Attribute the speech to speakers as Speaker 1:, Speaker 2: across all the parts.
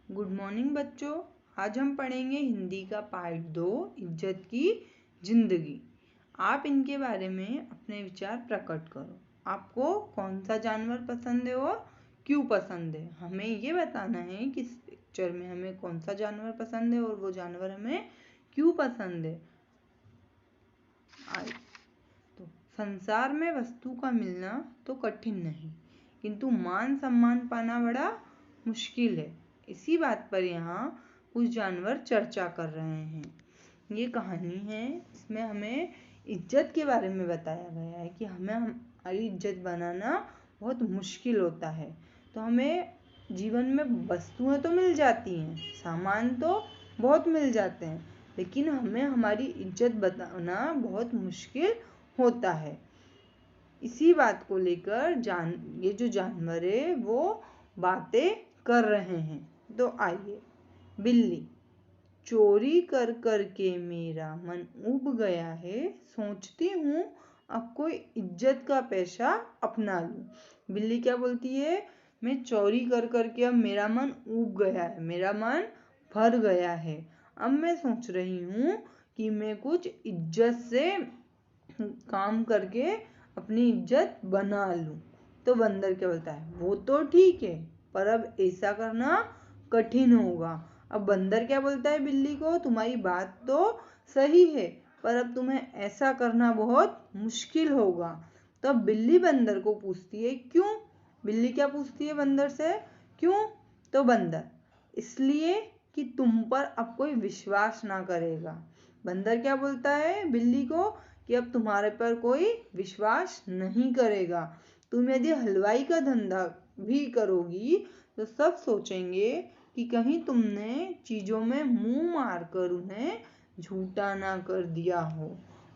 Speaker 1: Good morning बच्चों। आज हम पढ़ेंगे हिंदी का पार्ट 2 इज्जत की जिंदगी। आप इनके बारे में अपने विचार प्रकट करो। आपको कौन सा जानवर पसंद है और क्यों पसंद है? हमें ये बताना है कि इस पिक्चर में हमें कौन सा जानवर पसंद है और वो जानवर हमें क्यों पसंद है। तो संसार में वस्तु का मिलना तो कठिन नहीं, किंतु मान सम्मान पाना बड़ा मुश्किल है। इसी बात पर यहाँ कुछ जानवर चर्चा कर रहे हैं। ये कहानी है, इसमें हमें इज्जत के बारे में बताया गया है कि हमारी इज्जत बनाना बहुत मुश्किल होता है। तो हमें जीवन में वस्तुएं तो मिल जाती हैं, सामान तो बहुत मिल जाते हैं, लेकिन हमें हमारी इज्जत बनाना बहुत मुश्किल होता है। इसी बात को लेकर ये जो जानवर है वो बातें कर रहे हैं। तो आइए। बिल्ली, चोरी कर कर के मेरा मन उब गया है, सोचती हूँ अब कोई इज्जत का पेशा अपना लूं। बिल्ली क्या बोलती है? मैं चोरी कर कर के अब मेरा मन उब गया है, मेरा मन भर गया है। अब मैं सोच रही हूँ कि मैं कुछ इज्जत से काम करके अपनी इज्जत बना लूं। तो बंदर क्या बोलता है? वो तो ठीक है, पर अब ऐसा करना कठिन होगा। अब बंदर क्या बोलता है बिल्ली को? तुम्हारी बात तो सही है, पर अब तुम्हें ऐसा करना बहुत मुश्किल होगा। तो अब बिल्ली बंदर को पूछती है क्यों? बिल्ली क्या पूछती है बंदर से? क्यों? तो बंदर, इसलिए कि तुम पर अब कोई विश्वास ना करेगा। बंदर क्या बोलता है बिल्ली को? कि अब तुम्हारे पर कोई विश्वास नहीं करेगा। तुम यदि हलवाई का धंधा भी करोगी तो सब सोचेंगे कि कहीं तुमने चीजों में मुंह मारकर उन्हें झूठा ना कर दिया हो।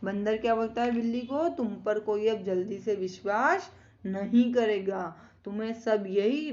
Speaker 1: बंदर क्या बोलता है बिल्ली को? तुम पर कोई अब जल्दी से विश्वास नहीं करेगा। तुम्हें सब यही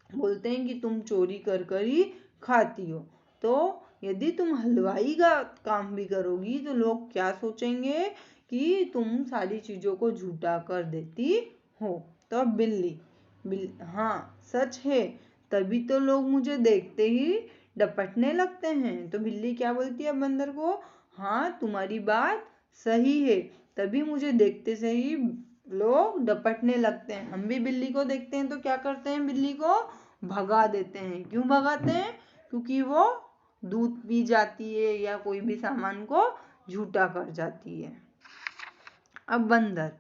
Speaker 1: बोलते हैं कि तुम चोरी कर कर ही खाती हो। तो यदि तुम हलवाई का काम भी करोगी तो लोग क्या सोचेंगे? कि तुम सारी चीजों को झूठा कर देती हो। तो अब बिल्ली, हाँ सच है, तभी तो लोग मुझे देखते ही डपटने लगते हैं। तो बिल्ली क्या बोलती है बंदर को? हाँ तुम्हारी बात सही है, तभी मुझे देखते से ही लोग डपटने लगते हैं। हम भी बिल्ली को देखते हैं तो क्या करते हैं? बिल्ली को भगा देते हैं। क्यों भगाते हैं? क्योंकि वो दूध पी जाती है या कोई भी सामान को झूठा कर जाती है। अब बंदर,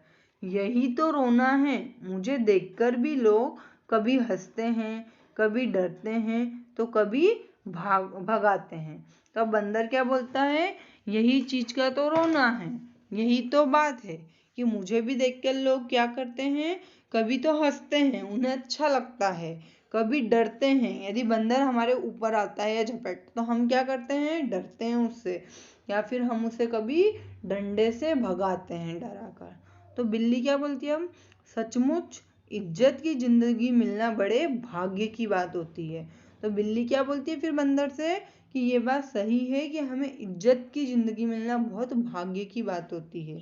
Speaker 1: यही तो रोना है, मुझे देखकर भी लोग कभी हंसते हैं, कभी डरते हैं, तो कभी भगाते हैं। तो अब बंदर क्या बोलता है? यही चीज का तो रोना है, यही तो बात है कि मुझे भी देखकर लोग क्या करते हैं? कभी तो हंसते हैं, उन्हें अच्छा लगता है, कभी डरते हैं। यदि बंदर हमारे ऊपर आता है या झपट तो हम क्या करते हैं? डरते हैं उससे, या फिर हम उसे कभी डंडे से भगाते हैं डराकर। तो बिल्ली क्या बोलती है? हम सचमुच इज्जत की जिंदगी मिलना बड़े भाग्य की बात होती है। तो बिल्ली क्या बोलती है फिर बंदर से? कि ये बात सही है कि हमें इज्जत की जिंदगी मिलना बहुत भाग्य की बात होती है।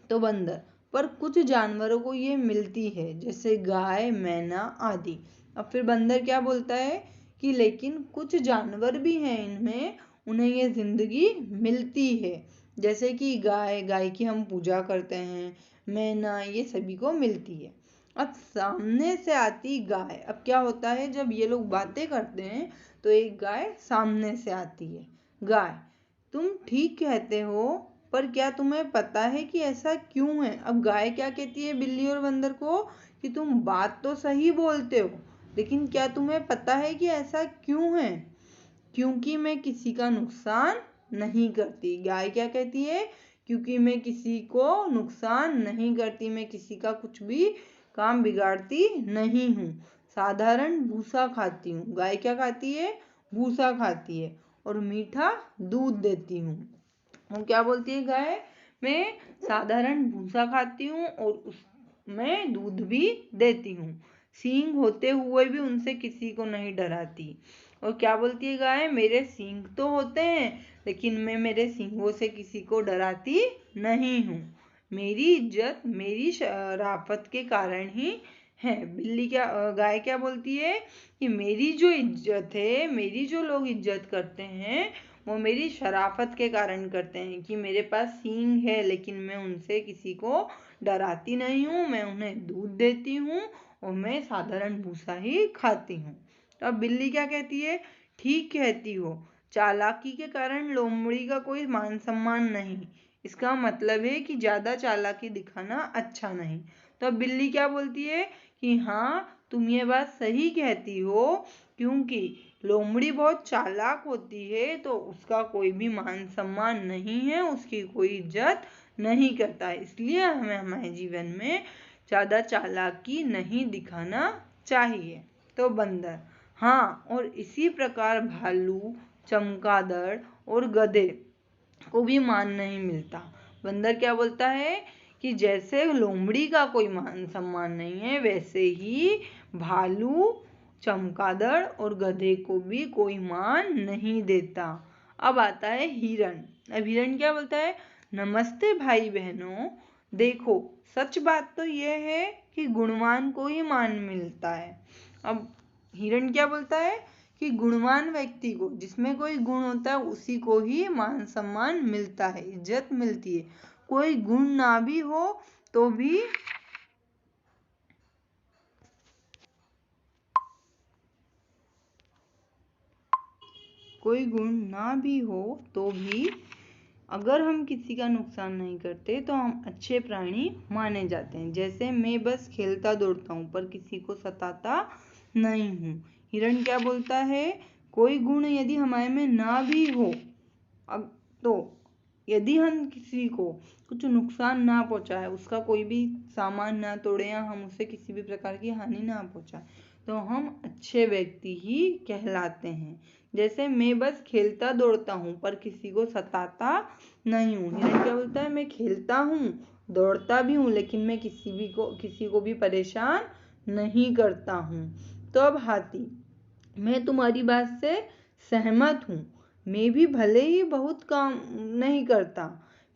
Speaker 1: तो बंदर, पर कुछ जानवरों को ये मिलती है, जैसे गाय, मैना आदि। अब फिर बंदर क्या बोलता है? कि लेकिन कुछ जानवर भी हैं इनमें, उन्हें ये जिंदगी मिलती है। जैसे कि गाय, गाय की हम पूजा करते हैं, मैना, ये सभी को मिलती है। अब सामने से आती गाय, अब क्या होता है जब ये लोग बातें करते हैं तो एक गाय सामने से आती है। गाय, तुम ठीक कहते हो, पर क्या तुम्हें पता है कि ऐसा क्यों है? अब गाय क्या कहती है बिल्ली और बंदर को? कि तुम बात तो सही बोलते हो, लेकिन क्या तुम्हें पता है कि ऐसा क्यों है? क्योंकि मैं किसी का नुकसान नहीं करती। गाय क्या कहती है? क्योंकि मैं किसी को नुकसान नहीं करती, मैं किसी का कुछ भी काम बिगाड़ती नहीं हूँ। साधारण भूसा खाती हूँ। गाय क्या खाती है? भूसा खाती है। और मीठा दूध देती हूँ। वो क्या बोलती है गाय? मैं साधारण भूसा खाती हूँ और उसमें दूध भी देती हूँ। सींग होते हुए भी उनसे किसी को नहीं डराती। और क्या बोलती है गाय? मेरे सींग तो होते हैं, लेकिन मैं मेरे सींगों से किसी को डराती नहीं हूँ। मेरी इज्जत मेरी शराफत के कारण ही है। गाय क्या बोलती है कि मेरी जो इज्जत है, मेरी जो लोग इज्जत करते हैं वो मेरी शराफत के कारण करते हैं कि मेरे पास सींग है, लेकिन मैं उनसे किसी को डराती नहीं हूँ, मैं उन्हें दूध देती हूँ और मैं साधारण भूसा ही खाती हूँ। तो अब बिल्ली क्या कहती है, ठीक कहती हो, चालाकी के कारण लोमड़ी का कोई मान सम्मान नहीं। इसका मतलब है कि ज्यादा चालाकी दिखाना अच्छा नहीं। तो अब बिल्ली क्या बोलती है कि हाँ तुम ये बात सही कहती हो, क्योंकि लोमड़ी बहुत चालाक होती है तो उसका कोई भी मान सम्मान नहीं है, उसकी कोई इज्जत नहीं करता है, इसलिए हमें हमारे जीवन में ज़्यादा चालाकी नहीं दिखाना चाहिए। तो बंदर, हाँ, और इसी प्रकार भालू, चमगादड़ और गधे को भी मान नहीं मिलता। बंदर क्या बोलता है कि जैसे लोमड़ी का कोई मान सम्मान नहीं है, वैसे ही भालू, चमगादड़ और गधे को भी कोई मान नहीं देता। अब आता है हिरण। अब हिरण क्या बोलता है, नमस्ते भाई बहनों, देखो सच बात तो यह है कि गुणवान को ही मान मिलता है। अब हिरण क्या बोलता है कि गुणवान व्यक्ति को, जिसमें कोई गुण होता है उसी को ही मान सम्मान मिलता है, इज्जत मिलती है। कोई गुण ना भी हो तो भी अगर हम किसी का नुकसान नहीं करते तो हम अच्छे प्राणी माने जाते हैं। जैसे मैं बस खेलता दौड़ता हूँ पर किसी को सताता नहीं हूँ। हिरण क्या बोलता है, कोई गुण यदि हमारे में ना भी हो, अब तो यदि हम किसी को कुछ नुकसान ना पहुंचाए, उसका कोई भी सामान ना तोड़े या हम उसे किसी भी प्रकार की हानि ना पहुंचाए, तो हम अच्छे व्यक्ति ही कहलाते हैं। जैसे मैं बस खेलता दौड़ता हूँ पर किसी को सताता नहीं हूँ। हिरण क्या बोलता है, मैं खेलता हूँ, दौड़ता भी हूँ, लेकिन मैं किसी को भी परेशान नहीं करता हूँ। तो अब हाथी, मैं तुम्हारी बात से सहमत हूँ, मैं भी भले ही बहुत काम नहीं करता,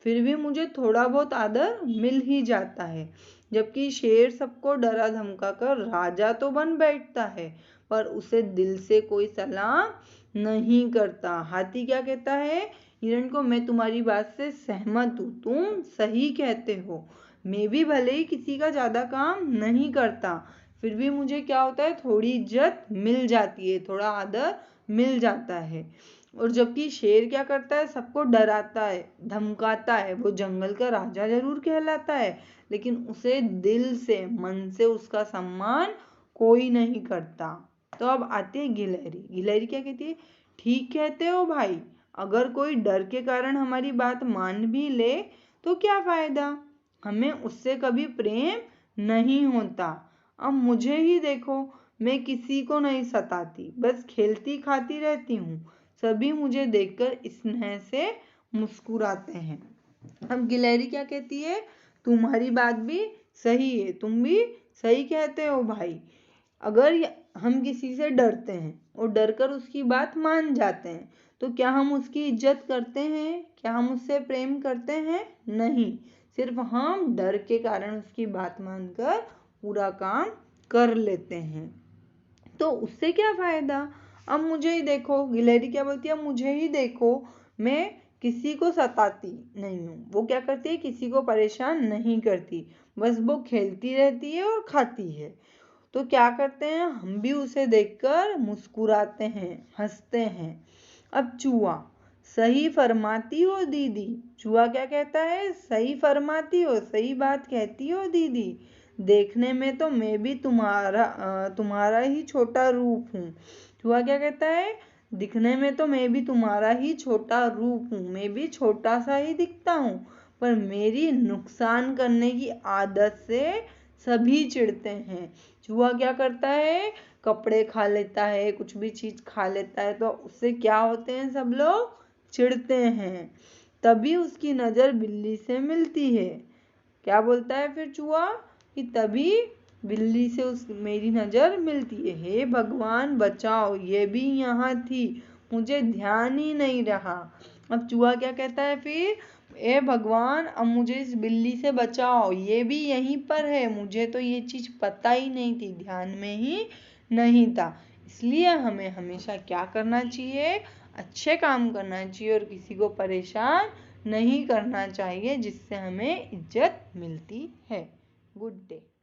Speaker 1: फिर भी मुझे थोड़ा बहुत आदर मिल ही जाता है। जबकि शेर सबको डरा धमका कर राजा तो बन बैठता है, पर उसे दिल से कोई सलाम नहीं करता। हाथी क्या कहता है हिरण को, मैं तुम्हारी बात से सहमत हूँ, तुम सही कहते हो, मैं भी भले ही किसी का ज्यादा काम नहीं करता, फिर भी मुझे क्या होता है, थोड़ी इज्जत मिल जाती है, थोड़ा आदर मिल जाता है। और जबकि शेर क्या करता है, सबको डराता है, धमकाता है, वो जंगल का राजा जरूर कहलाता है, लेकिन उसे दिल से, मन से उसका सम्मान कोई नहीं करता। तो अब आती है गिलहरी। गिलहरी क्या कहती है, ठीक कहते हो भाई, अगर कोई डर के कारण हमारी बात मान भी ले तो क्या फायदा, हमें उससे कभी प्रेम नहीं होता। अब मुझे ही देखो, मैं किसी को नहीं सताती, बस खेलती खाती रहती हूँ, सभी मुझे देखकर स्नेह से मुस्कुराते हैं। अब गिलहरी क्या कहती है, तुम्हारी बात भी सही है, तुम भी सही कहते हो भाई, अगर हम किसी से डरते हैं और डर कर उसकी बात मान जाते हैं तो क्या हम उसकी इज्जत करते हैं, क्या हम उससे प्रेम करते हैं, नहीं, सिर्फ हम डर के कारण उसकी बात मानकर पूरा काम कर लेते हैं। तो उससे क्या फायदा, अब मुझे ही देखो, गिलहरी क्या बोलती है, अब मुझे ही देखो, मैं किसी को सताती नहीं हूँ, वो क्या करती है, किसी को परेशान नहीं करती, बस वो खेलती रहती है और खाती है। तो क्या करते हैं, हम भी उसे देखकर मुस्कुराते हैं, हंसते हैं। अब चूहा, सही फरमाती हो दीदी, चूहा क्या कहता है, सही फरमाती हो, सही बात कहती हो दीदी, देखने में तो मैं भी तुम्हारा ही छोटा रूप हूँ। चूहा क्या कहता है, दिखने में तो मैं भी तुम्हारा ही छोटा रूप हूँ, मैं भी छोटा सा ही दिखता हूँ, पर मेरी नुकसान करने की आदत से सभी चिढ़ते हैं। चूहा क्या करता है, कपड़े खा लेता है, कुछ भी चीज खा लेता है, तो उससे क्या होते हैं, सब लोग चिढ़ते हैं। तभी उसकी नजर बिल्ली से मिलती है। क्या बोलता है फिर चूहा कि तभी बिल्ली से मेरी नजर मिलती है, हे भगवान बचाओ, ये भी यहाँ थी, मुझे ध्यान ही नहीं रहा। अब चूहा क्या कहता है फिर, ए भगवान, अब मुझे इस बिल्ली से बचाओ, ये भी यहीं पर है, मुझे तो ये चीज़ पता ही नहीं थी, ध्यान में ही नहीं था। इसलिए हमें हमेशा क्या करना चाहिए, अच्छे काम करना चाहिए और किसी को परेशान नहीं करना चाहिए, जिससे हमें इज्जत मिलती है। Good day.